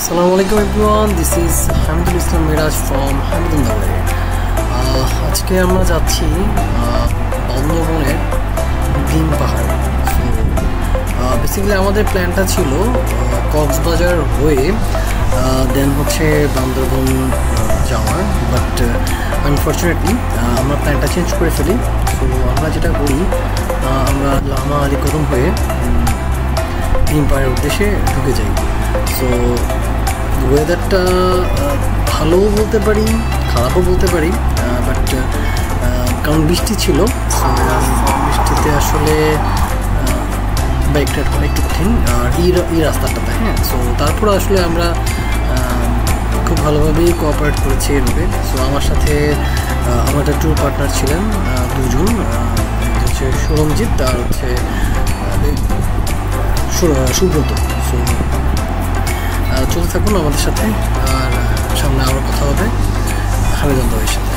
Assalamu alaikum everyone, this is Hamidul Islam Miraj from Hamidul Nawai. আজকে আমরা যাচ্ছি বান্দরবনের ভীম পাহাড়। সো বেসিক্যালি আমাদের প্ল্যানটা ছিল কক্সবাজার হয়ে দেন হচ্ছে বান্দরবন যাওয়ার, বাট আনফর্চুনেটলি আমরা প্ল্যানটা চেঞ্জ করে ফেলি। সো আমরা যেটা করি, আমরা লামা আলী করম হয়ে ভীম পাহাড়ের উদ্দেশ্যে ঢুকে যাই। সো ওয়েদারটা ভালোও বলতে পারি, খারাপও বলতে পারি, বাট কারণ বৃষ্টি ছিল, বৃষ্টিতে আসলে বাইকটা একটু কঠিন আর এই রাস্তাটাতে। হ্যাঁ, সো তারপরে আসলে আমরা খুব ভালোভাবেই কোঅপারেট করেছি এভাবে। সো আমার সাথে আমার একটা ট্যুর পার্টনার ছিলেন দুজন, হচ্ছে সুরঞ্জিত আর হচ্ছে সুব্রত। সো চলতে থাকুন আমাদের সাথে, আর সামনে আরও কথা হবে হামিদুল ভাইয়ের সাথে।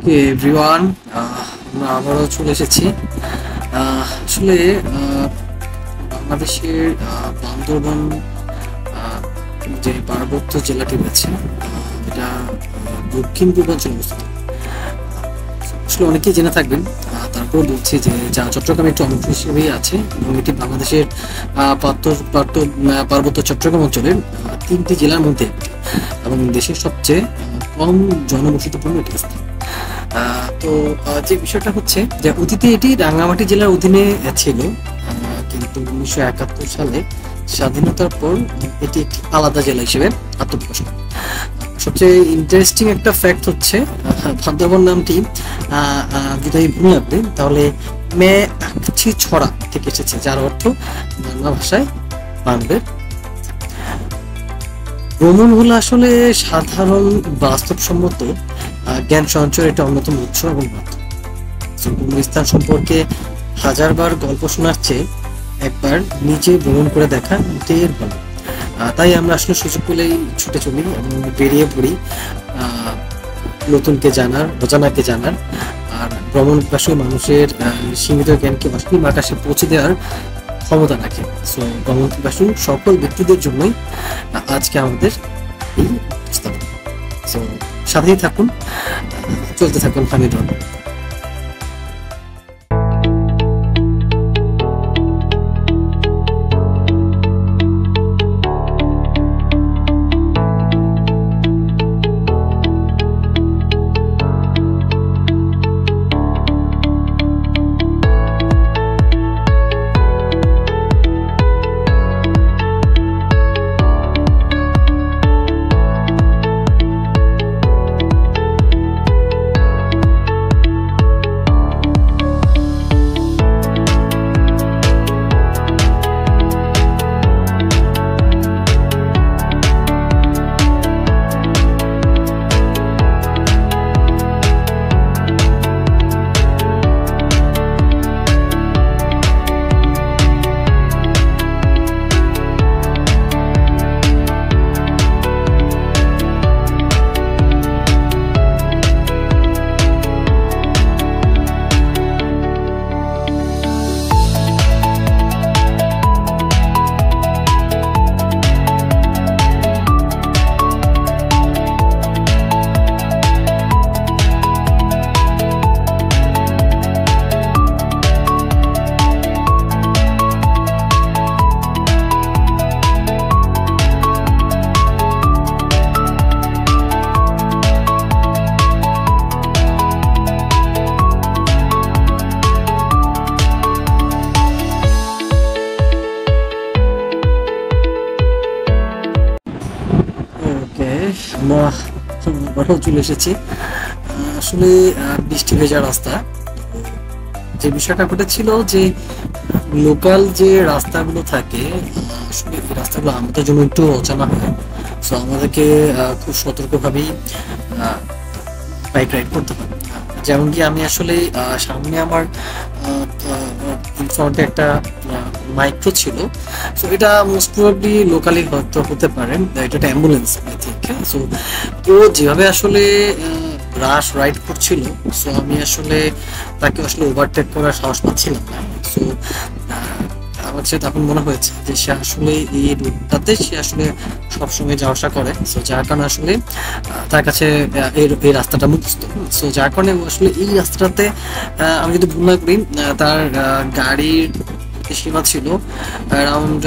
ওকে এভরিওয়ান, আমরা আবারও চলে এসেছি। আসলে বাংলাদেশের বান্দরবান যে পার্বত্য জেলাটি রয়েছে, এটা দক্ষিণ পূর্বাঞ্চলে অবস্থিত। আসলে অনেকেই জেনে থাকবেন, তারপর বলছি যে চট্টগ্রাম একটি অংশ হিসেবেই আছে এবং এটি বাংলাদেশের পার্বত্য চট্টগ্রাম অঞ্চলের 3টি জেলার মধ্যে এবং দেশের সবচেয়ে কম জনবসতিপূর্ণ একটি স্থান। তো যে বিষয়টা হচ্ছে যে অতীতে এটি রাঙ্গামাটি জেলার অধীনে ছিল, কিন্তু 1971 সালে স্বাধীনতার পর এটি একটি আলাদা জেলা হিসেবে আত্মপ্রকাশ করে। সবচেয়ে ইন্টারেস্টিং একটা ফ্যাক্ট হচ্ছে বান্দরবন নামটি যদি আমি ভুল লাগবে তাহলে মে আকছি ছড়া থেকে এসেছে, যার অর্থ বাংলা ভাষায় বানবের। ভ্রমণ হলো আসলে সাধারণ বাস্তবসম্মত জ্ঞান সঞ্চয়ের একটা অন্যতম উৎস এবং মাধ্যম। কোনো স্থান সম্পর্কে হাজারবার গল্প শোনার চেয়ে একবার নিজে ভ্রমণ করে দেখা ঢের ভালো। তাই আমরা আসলে সুযোগ পেলেই ছুটে চলি এবং বেরিয়ে পড়ি নতুনকে জানার, অজানাকে জানার। আর ভ্রমণ পিপাসু মানুষের সীমিত জ্ঞানকে অসীম আকাশে পৌঁছে দেওয়ার ক্ষমতা রাখে। সো ভ্রমণ পিপাসু সকল ব্যক্তিদের জন্যই আজকে আমাদের এই উপস্থাপনা। সো সাথেই থাকুন, চলতে থাকুন হামিদুল। আমরা আবারও চলে এসেছি। আসলে বৃষ্টি ভেজা রাস্তা। যে বিষয়টা ঘটেছিল যে লোকাল যে রাস্তাগুলো থাকে, আসলে এই রাস্তাগুলো আমাদের জন্য একটু অজানা হয়। সো আমাদেরকে খুব সতর্কভাবেই বাইক রাইড করতে হবে। যেমন কি আমি আসলে সামনে আমার ফ্রন্টে একটা মাইক্রো ছিল। সো এটা মোস্ট প্রবাবলি লোকালি হয়তো হতে পারে, এটা একটা অ্যাম্বুলেন্স আই থিঙ্ক। সো ও যেভাবে আসলে রাশ রাইড করছিল, সো আমি আসলে তাকে আসলে ওভারটেক করার সাহস পাচ্ছিলাম না। সো আমার কাছে তখন মনে হয়েছে যে সে আসলে এই রুটটাতে সে আসলে সবসময় যাওয়া আসা করে। সো যার কারণে আসলে তার কাছে এই রাস্তাটা মুখস্থ। সো যার কারণে আসলে এই রাস্তাটাতে আমি যদি ভুল না করি, তার গাড়ির সীমা ছিল অ্যারাউন্ড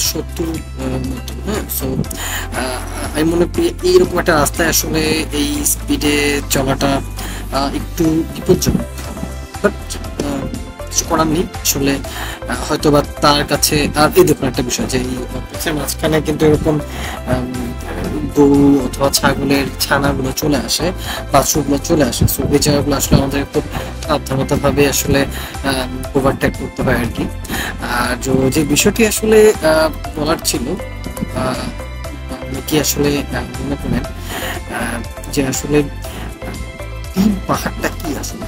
70 মতো। হ্যাঁ, সো আমি মনে করি এইরকম একটা রাস্তায় আসলে এই স্পিডে চলাটা একটু বিপজ্জনক। বাট কিছু করার নেই আসলে, হয়তো বা তার কাছে। আর এই দেখুন একটা বিষয় যে এই মাঝখানে কিন্তু এরকম গরু অথবা ছাগলের ছানাগুলো চলে আসে, বাছুরগুলো চলে আসে। সো এই জায়গাগুলো আসলে আমাদের খুব সাবধানতা ভাবে আসলে ওভারটেক করতে হয় আর কি। আর যে বিষয়টি আসলে বলার ছিল, কি আসলে মনে করেন যে আসলে ডিম পাহাড়টা কি আসলে,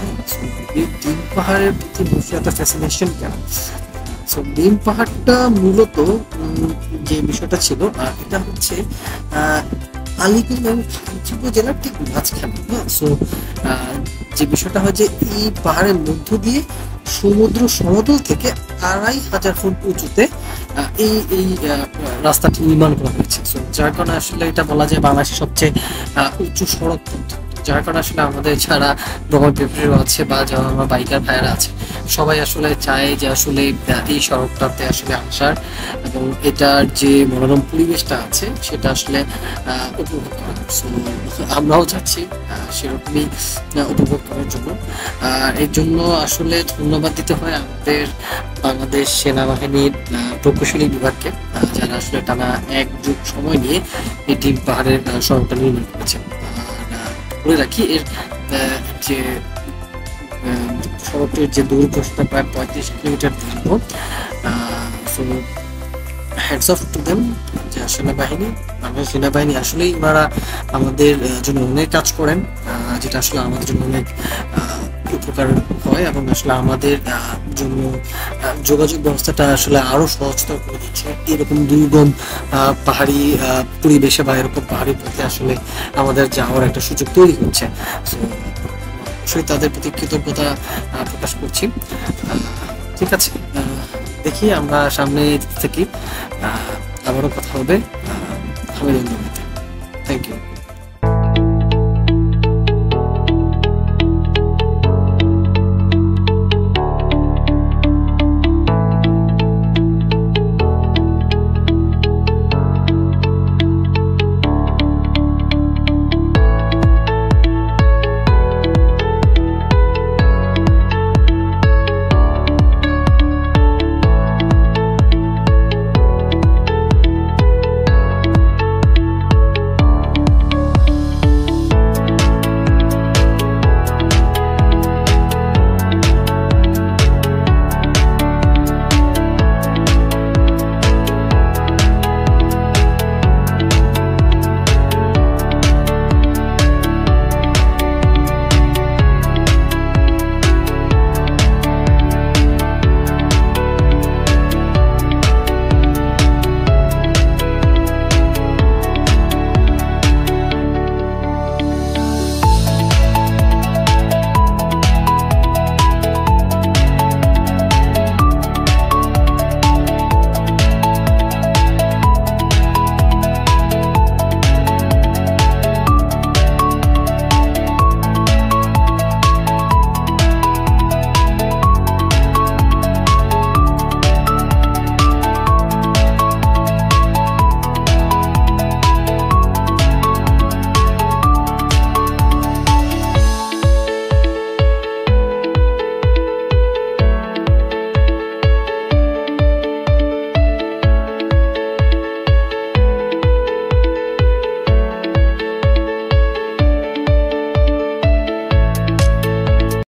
এই ডিম পাহাড়ের প্রতি বসে একটা ফ্যাসিনেশন কেন? সো ডিম পাহাড়টা মূলত যে বিষয়টা ছিল, এটা হচ্ছে আলিগঞ্জ এবং খাগড়াছড়ি জেলার ঠিক মাঝখানে। হ্যাঁ, সো যে বিষয়টা হয় যে এই পাহাড়ের মধ্য দিয়ে সমুদ্র সমতল থেকে 2500 ফুট উঁচুতে এই এই রাস্তাটি নির্মাণ করা হয়েছে। সো যার কারণে আসলে এটা বলা যায় বাংলাদেশের সবচেয়ে উঁচু সড়ক পথ। যার কারণে আসলে আমাদের যারা ভ্রমণ প্রেমীরা আছে বা যারা আমার বাইকার ভাইয়ারা আছে, সবাই আসলে চায় যে আসলে এই সড়কটাতে আসলে আসার এবং এটার যে মনোরম পরিবেশটা আছে সেটা আসলে উপভোগ করার। সো আমরাও যাচ্ছি সেরকমই উপভোগ করার জন্য। এর জন্য আসলে ধন্যবাদ দিতে হয় আমাদের বাংলাদেশ সেনাবাহিনীর প্রকৌশলী বিভাগকে, যারা আসলে টানা 1 যুগ সময় নিয়ে এই ডিম পাহাড়ের সড়কটা নির্মাণ করেছে। বলে রাখি এর যে সড়কটির যে দৈর্ঘ্য সেটা প্রায় 35 কিলোমিটার দীর্ঘ। So hats off to them, যে সেনাবাহিনী, বাংলাদেশ সেনাবাহিনী আসলেই ওনারা আমাদের জন্য অনেক কাজ করেন, যেটা আসলে আমাদের জন্য অনেক উপকার হয় এবং আসলে আমাদের জন্য যোগাযোগ ব্যবস্থাটা আসলে আরো সহজতর করে দিচ্ছে। এরকম দুর্গম পাহাড়ি পরিবেশে বা এরকম পাহাড়ি পথে আসলে আমাদের যাওয়ার একটা সুযোগ তৈরি হচ্ছে। সো অবশ্যই তাদের প্রতি কৃতজ্ঞতা প্রকাশ করছি। ঠিক আছে, দেখি আমরা সামনে থেকে আবারও কথা হবে। আমি ধন্যবাদ, থ্যাংক ইউ।